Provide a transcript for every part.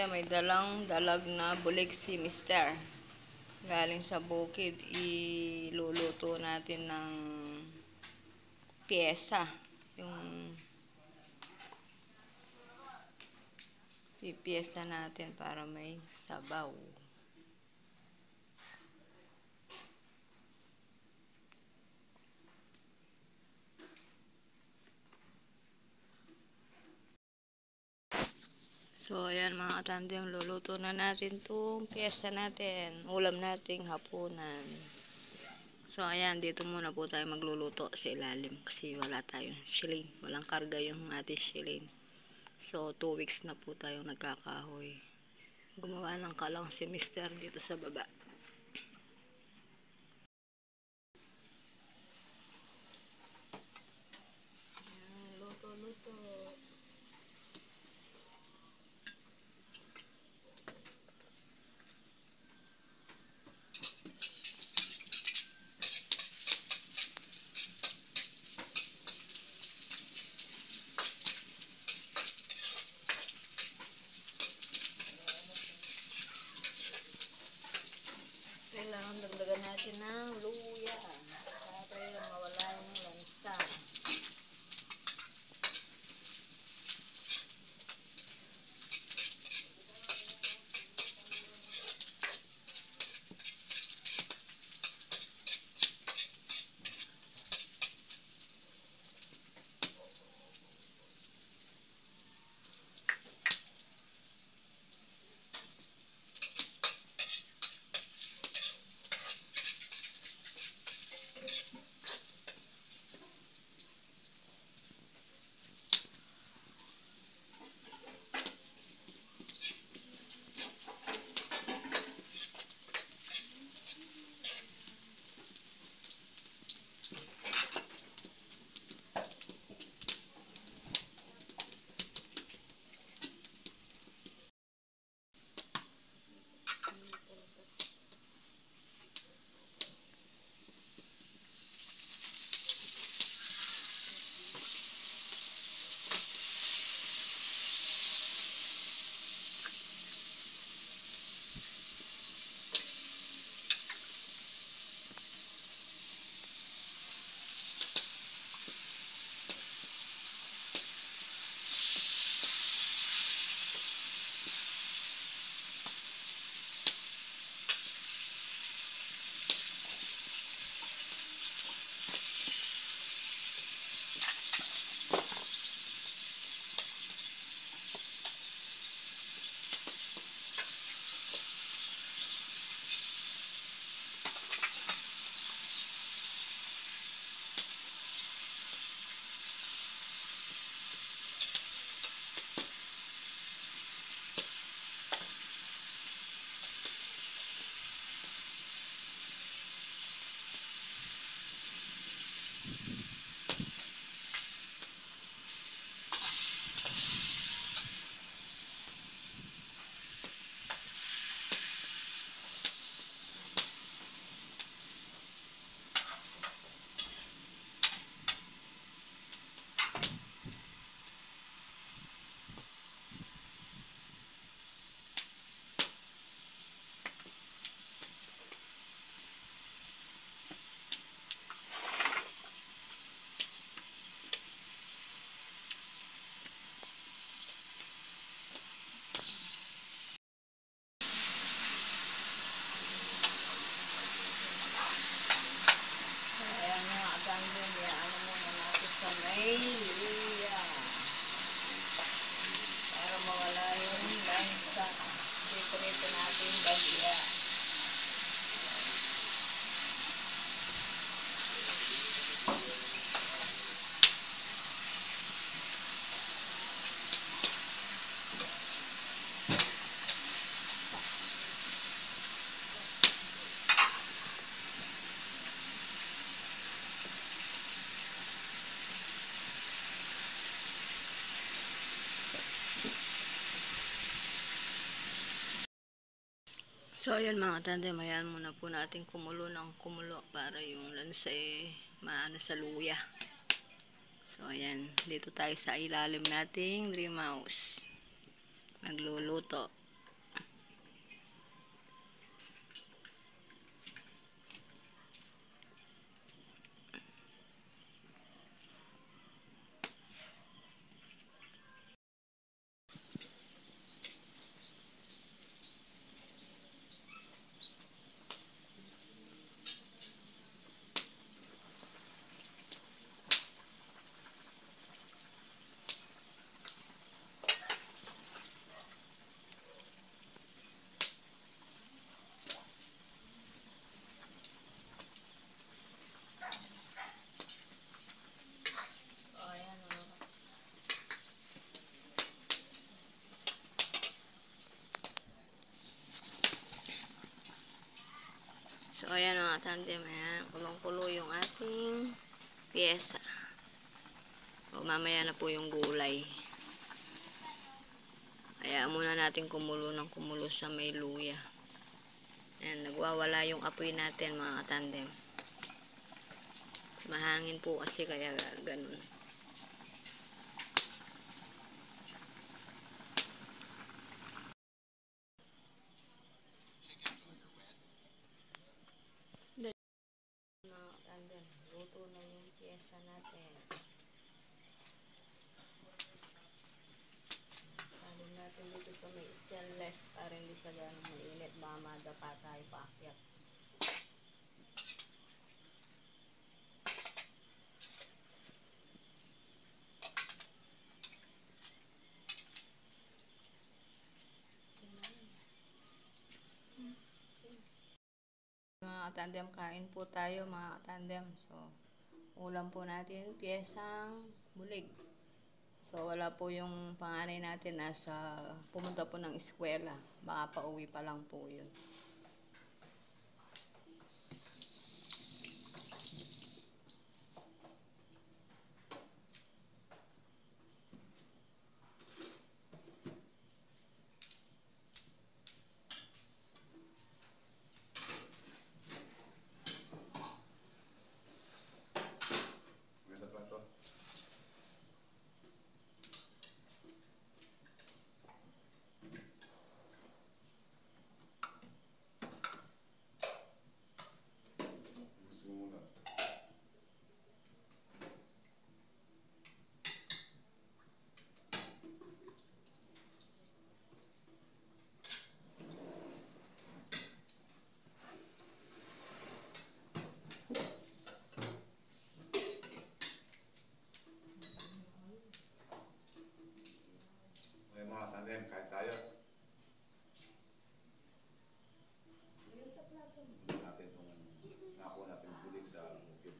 may dalang dalag na bulig si Mister. Galing sa bukid. Iluluto natin ng pyesa. Yung pipiyesa natin para may sabaw. So, ayan mga tandem, luluto na natin itong piyesta natin. Ulam nating hapunan. So, ayan, dito muna po tayo magluluto sa ilalim kasi wala tayong shilling. Walang karga yung ating shilling. So, 2 weeks na po tayong nagkakahoy. Gumawa ng kalang si Mister dito sa baba. Ayan, luto. Kailangan dagdagan natin ng luya para mawala yung lansa. Ayan mga tandem, ano muna natin sa may luya. Para mawala yung lansa. Dito natin bagya. So, ayan mga tandem, ayan muna po natin kumulo ng kumulo para yung lansa maano sa luya. So, ayan, dito tayo sa ilalim nating dream house. Nagluluto. tandem, ayan, kulong-kulo yung ating pyesa. O, mamaya na po yung gulay. Hayaan muna natin kumulo ng kumulo sa may luya. Ayan, nagwawala yung apoy natin mga katandem. Mahangin po kasi kaya ganun. Mga katandem, luto na yung pyesa natin. Sabi natin dito sa may stainless para hindi siya ganun mainit. Baka madapa tayo paakyat. Mga katandem, kain po tayo mga katandem. So, ulam po natin pyesang bulig. So, wala po yung panganay natin nasa pumunta po ng eskwela. Baka pauwi pa lang po yun. May mga tandem, kahit tayo. Natin itong nakuha natin bulig sa bukid.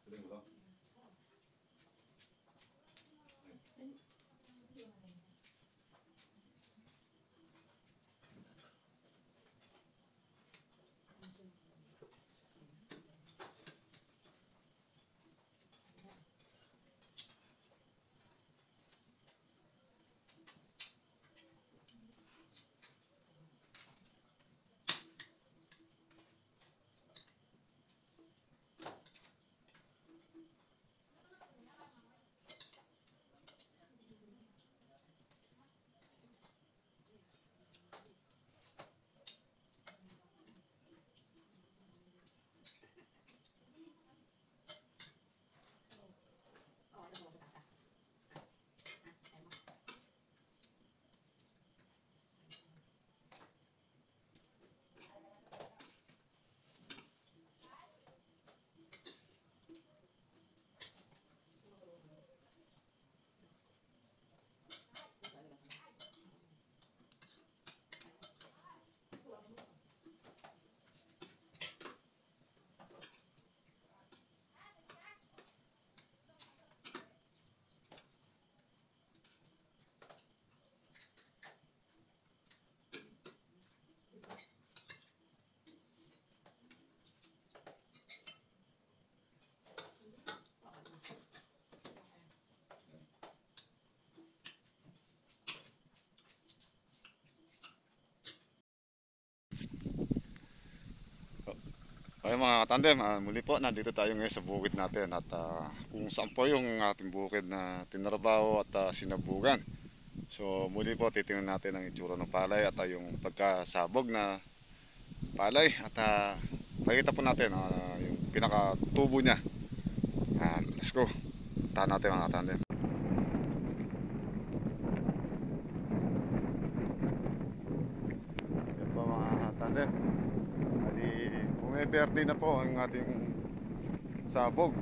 Bulig mo to? Okay mga katandem, muli po nandito tayo ngayon sa bukid natin at kung saan po yung ating bukid na tinrabaho at sinabugan. So muli po titingnan natin ang itsura ng palay at yung pagkasabog na palay at makikita po natin yung pinakatubo niya. Let's go, puntahan natin mga katandem. Yan po mga katandem, bumiberde na po ang ating sabog.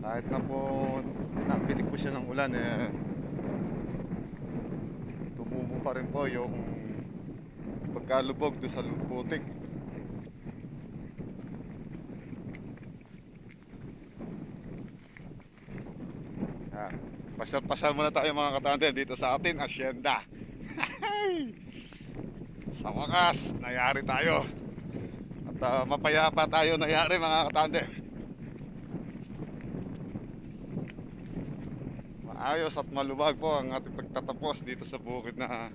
Kahit na po napitik po siya ng ulan, tumubo pa rin po yung pagkalubog doon sa putik. Pasyal-pasyal muna tayo mga katandem dito sa ating asyenda. Sa wakas, nayari tayo. At mapayapa tayo nayari mga katandem. Maayos at maluwag po ang ating pagtatapos dito sa bukid na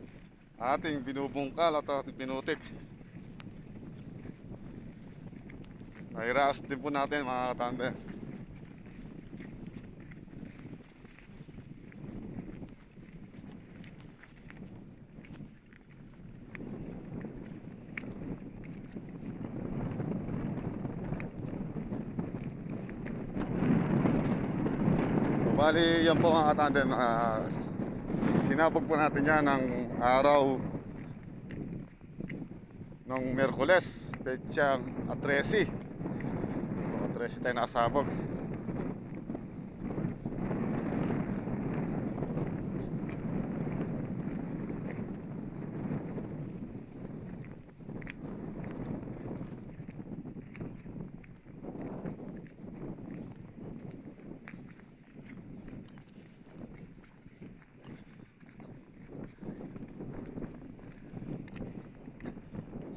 ating binubungkal at ating pinutik. Nairaos din po natin mga katandem. Bali, yan po mga katandem, sinabog po natin yan ng araw ng Miyerkules, petsang 13. So, 13 tayo nakasabog.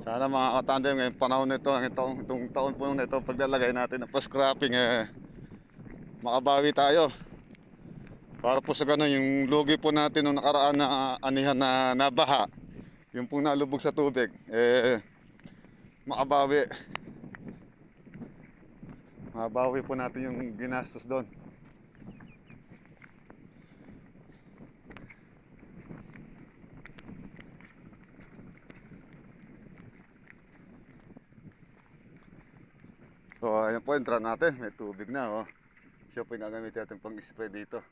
Sana mga katandem ngayong panahon nito, itong taon po nito, paglalagay natin ng post-cropping, makabawi tayo. Para po sa ganun, yung lugi po natin nung nakaraan na anihan na nabaha, yung pong nalubog sa tubig, makabawi. Makabawi po natin yung ginastos doon. So ayan po, entra natin, may tubig na oh. Siya po yung gagamitin natin pang spray dito.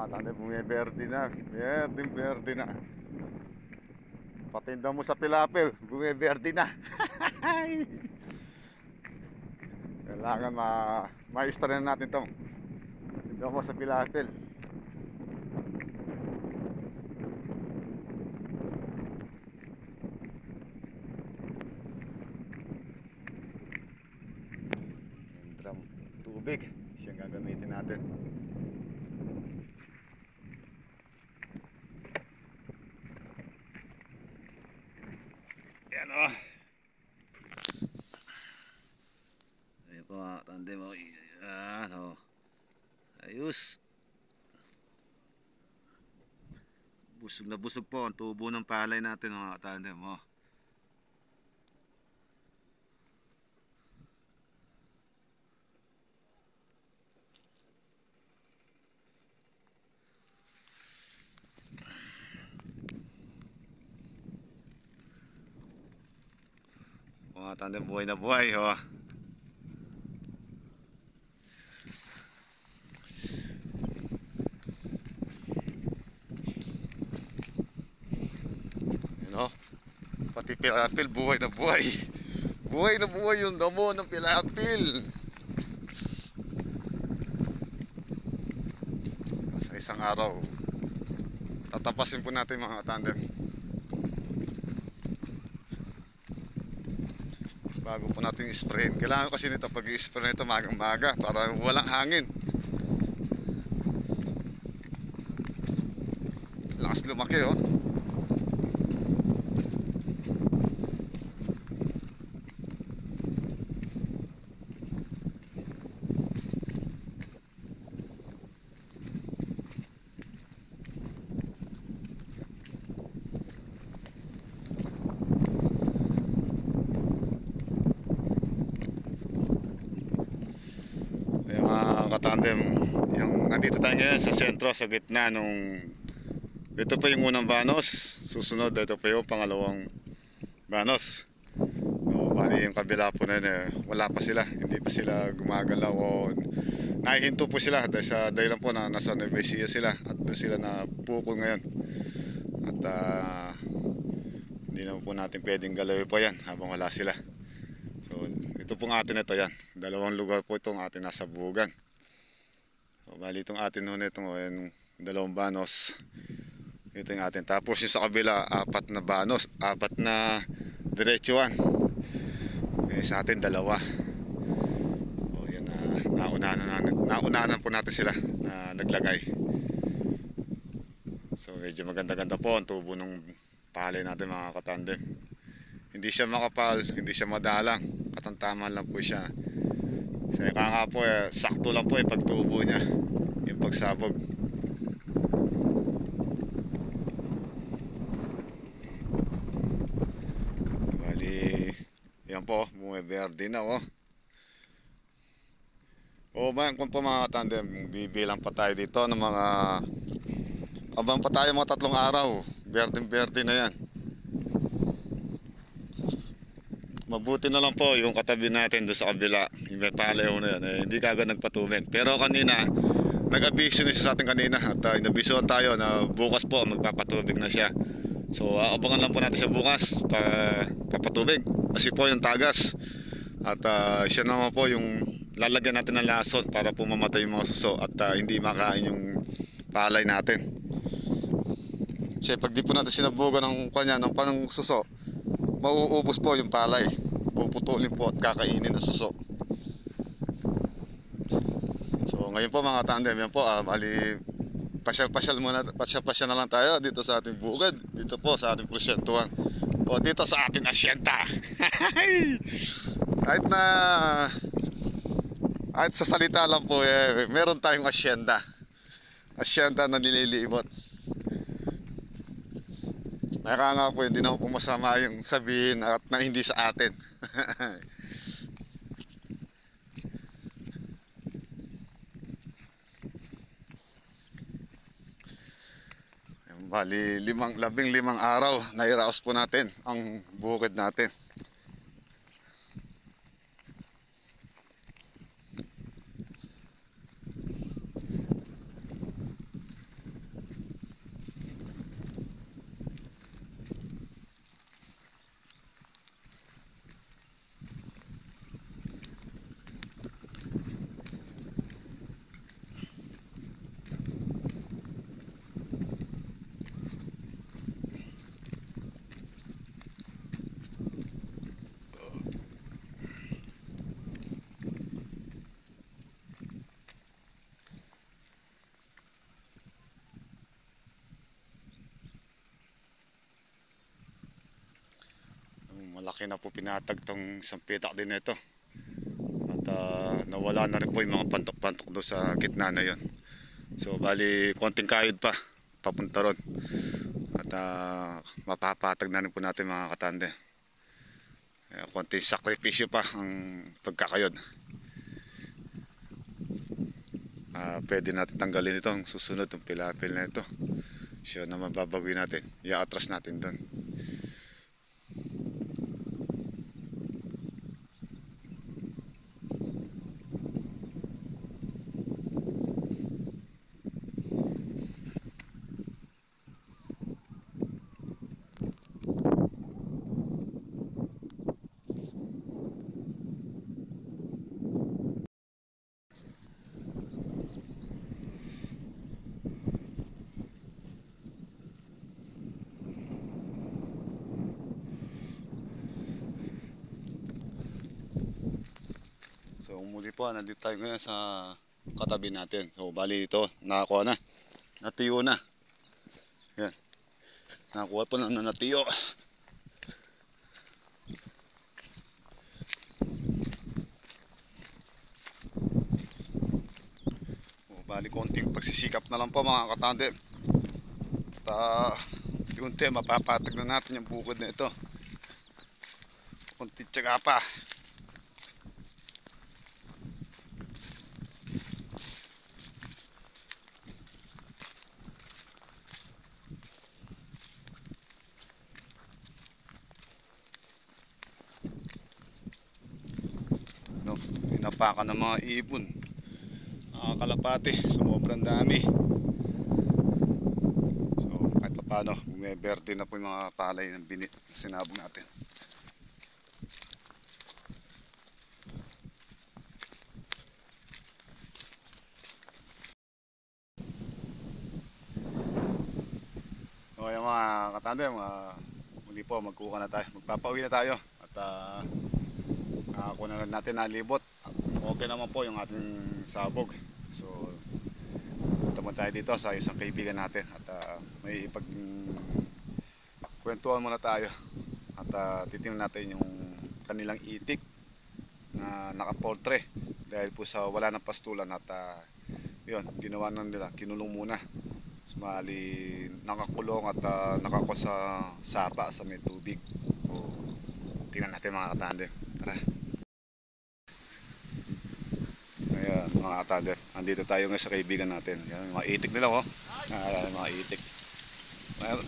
Tanda bumiberde na, berde na. Patinda mo sa pilapil, bumiberde na. Kailangan ma-spray na natin tong tinda mo sa pilapil. Drum tubig, siyang gagamitin natin. Yan o. Ayan po mga tandem o. Yan o. Ayos. Busog na busog po ang tubo ng palay natin mga tandem o. Mga tandem, buhay na buhay o. Ano? Pati pilapil buhay na buhay. Buhay na buhay yung damo ng pilapil. Sa isang araw tatapasin po natin mga tandem bago po natin i-sprayin. Kailangan kasi nito pag i-spray nito magang maga para walang hangin. Lakas lumaki oh. Katandem, yung nandito tayo ngayon sa sentro, sa gitna nung ito pa yung unang banos, susunod ito pa yung pangalawang banos. So, bali yung kabila po na yun, wala pa sila, hindi pa sila gumagalaw o nahihinto po sila dahil sa dahilan po na nasa Nueva Ecija sila at doon sila na pukol ngayon. At hindi naman po natin pwedeng galawin pa yan habang wala sila. So ito pong atin ito yan, dalawang lugar po itong atin nasa bugan. So, bali itong atin ho nito, yung dalawang banos. Ito yung atin. Tapos yung sa kabila, apat na banos, apat na diretsuan. Sa atin dalawa. O yan na, naunahan po natin sila na naglagay. So medyo maganda-ganda po ang tubo ng palay natin mga katandem. Hindi siya makapal, hindi siya madalang, katantaman lang po siya. So kaka po sakto lang po yung pagtubo niya, yung pagsabog. Bali, yan po, bumiberde na oh. O ba, kung po mga katandem, bibilang pa tayo dito ng mga abang pa tayo mga 3 araw. Berde na yan. Mabuti na lang po yung katabi natin doon sa kabila, yung may palayaw na yan, hindi kagad nagpatubig. Pero kanina, nag-abiso na siya sa atin kanina at inabisoan tayo na bukas po magpapatubig na siya. So abangan lang po natin siya bukas papatubig kasi po yung tagas. At siya naman po yung lalagyan natin ng lason para po mamatay yung mga suso at hindi makain yung palay natin. Kasi pag di po natin sinabugan ng kanya ng panang suso, mauubos po yung palay, puputulin po at kakainin ng suso. So ngayon po mga tandem, yan po bali pasyal-pasyal na lang tayo dito sa ating bukid, dito po sa ating presyentuhan o dito sa ating asyenda. kahit sa salita lang po meron tayong asyenda na nililibot. Kaya nga po hindi naman po masama yung sabihin at na hindi sa atin. Bali 15 araw na iraos po natin ang bukid natin. Malaki na po pinatag tong isang pitak din ito. At nawala na rin po yung mga pantok-pantok doon sa gitna na yon. So bali konting kayod pa papunta ron. At mapapatag na rin po natin mga katande. Konting sakripisyo pa ang pagkakayod. Pwede natin tanggalin ito ang susunod ng pilapil na ito. Siya naman babaguhin natin. I-atras natin doon. So muli po, nandito tayo ngayon sa katabi natin. So bali ito, nakakuha na. Natiyo na. Yan. Nakakuha po na natiyo. So bali konting pagsisikap na lang po mga katandem. At unti mapapatag na natin yung bukid na ito. Konting tiyaga pa. Inapakan ng mga ibon, kalapati, sobrang dami. So kahit pa paano bumiberde na po yung mga palay ng sinabog natin. So yung mga katandem, muli po magkuha na tayo, magpapauwi na tayo at nakakuha na natin na libot. Okay naman po yung ating sabog. So punta mo tayo dito sa isang kaibigan natin at may kwentuhan muna tayo at titingnan natin yung kanilang itik na nakaportre dahil po sa wala ng pastulan at yun, ginawa na nila, kinulong muna. Mali nakakulong at nakakuha sa sapa sa may tubig. O, tingnan natin mga katandem. Tara. Ayan mga katandem, andito tayo ngayon sa kaibigan natin. Yan, mga itik nila oh. Ayan, mga itik.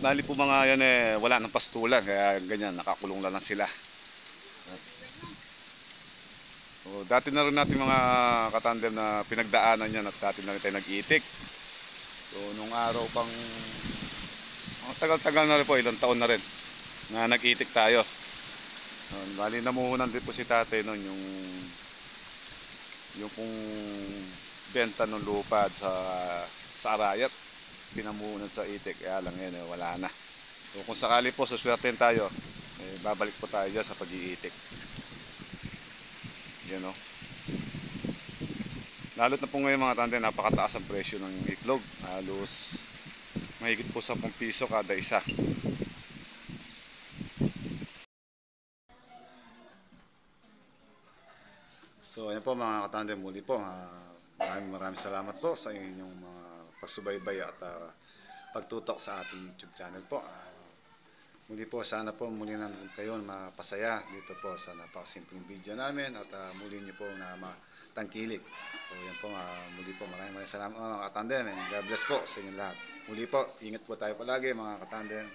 Dali po mga yan wala ng pastulan kaya ganyan nakakulong lang sila. O, dati na rin natin mga katandem na pinagdaanan yan at dati na rin tayo nag-itik. So nung araw pang tagal-tagal na rin po, ilang taon na rin na nag-itik tayo. Bali namuhunan din po si tatay noon yung kung benta ng lupa sa Arayat, pinamuhunan sa itik, kaya lang yun wala na. So kung sakali po suswerten tayo, babalik po tayo dyan sa pag-iitik. Yan o. Lalot na po ngayon mga tanda, napakataas ang presyo ng itlog. Halos mahigit po 10 piso kada isa. So ayan po mga katandem, muli po maraming salamat po sa inyong mga pagsubaybay at pagtutok sa ating YouTube channel po. Muli po sana po muli na kayo mapasaya dito po sa napakasimpleng video namin at muli niyo po na matangkilik. So yan po muli po maraming salamat mga katandem, and God bless po sa inyo lahat. Muli po, ingat po tayo palagi mga katandem.